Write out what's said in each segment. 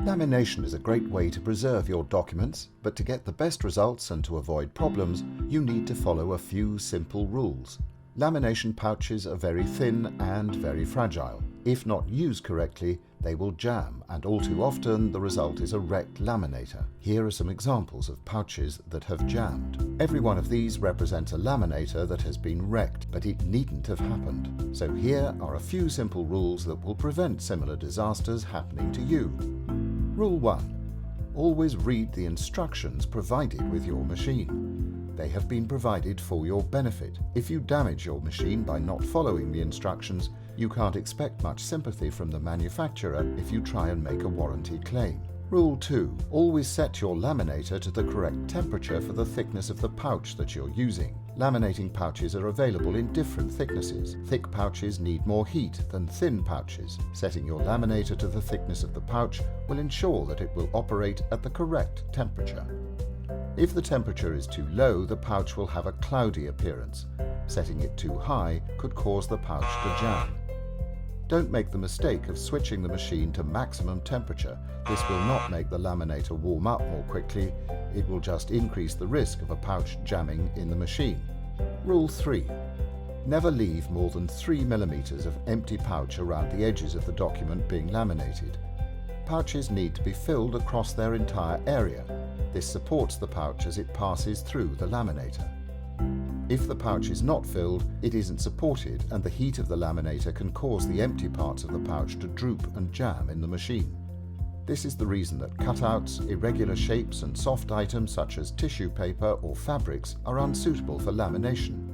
Lamination is a great way to preserve your documents, but to get the best results and to avoid problems, you need to follow a few simple rules. Lamination pouches are very thin and very fragile. If not used correctly, they will jam, and all too often the result is a wrecked laminator. Here are some examples of pouches that have jammed. Every one of these represents a laminator that has been wrecked, but it needn't have happened. So here are a few simple rules that will prevent similar disasters happening to you. Rule 1. Always read the instructions provided with your machine. They have been provided for your benefit. If you damage your machine by not following the instructions, you can't expect much sympathy from the manufacturer if you try and make a warranty claim. Rule 2. Always set your laminator to the correct temperature for the thickness of the pouch that you're using. Laminating pouches are available in different thicknesses. Thick pouches need more heat than thin pouches. Setting your laminator to the thickness of the pouch will ensure that it will operate at the correct temperature. If the temperature is too low, the pouch will have a cloudy appearance. Setting it too high could cause the pouch to jam. Don't make the mistake of switching the machine to maximum temperature. This will not make the laminator warm up more quickly. It will just increase the risk of a pouch jamming in the machine. Rule 3. Never leave more than 3 mm of empty pouch around the edges of the document being laminated. Pouches need to be filled across their entire area. This supports the pouch as it passes through the laminator. If the pouch is not filled, it isn't supported, and the heat of the laminator can cause the empty parts of the pouch to droop and jam in the machine. This is the reason that cutouts, irregular shapes and soft items such as tissue paper or fabrics are unsuitable for lamination.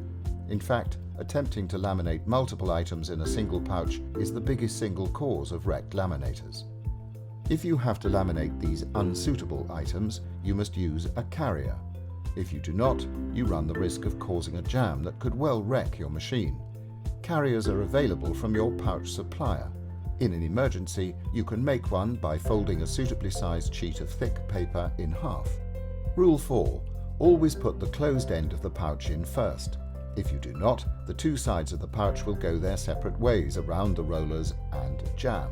In fact, attempting to laminate multiple items in a single pouch is the biggest single cause of wrecked laminators. If you have to laminate these unsuitable items, you must use a carrier. If you do not, you run the risk of causing a jam that could well wreck your machine. Carriers are available from your pouch supplier. In an emergency, you can make one by folding a suitably sized sheet of thick paper in half. Rule 4. Always put the closed end of the pouch in first. If you do not, the two sides of the pouch will go their separate ways around the rollers and jam.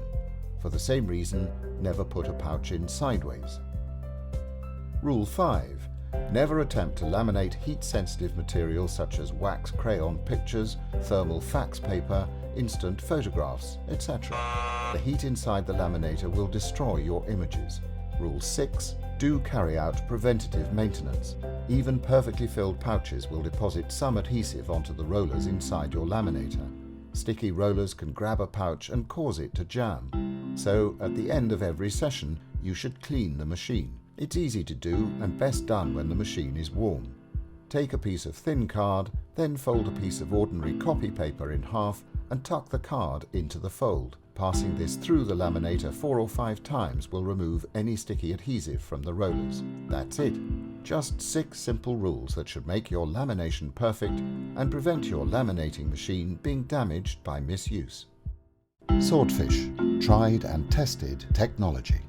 For the same reason, never put a pouch in sideways. Rule 5. Never attempt to laminate heat-sensitive materials such as wax crayon pictures, thermal fax paper, instant photographs, etc. The heat inside the laminator will destroy your images. Rule 6. Do carry out preventative maintenance. Even perfectly filled pouches will deposit some adhesive onto the rollers inside your laminator. Sticky rollers can grab a pouch and cause it to jam. So, at the end of every session, you should clean the machine. It's easy to do and best done when the machine is warm. Take a piece of thin card, then fold a piece of ordinary copy paper in half and tuck the card into the fold. Passing this through the laminator 4 or 5 times will remove any sticky adhesive from the rollers. That's it. Just 6 simple rules that should make your lamination perfect and prevent your laminating machine being damaged by misuse. Swordfish, tried and tested technology.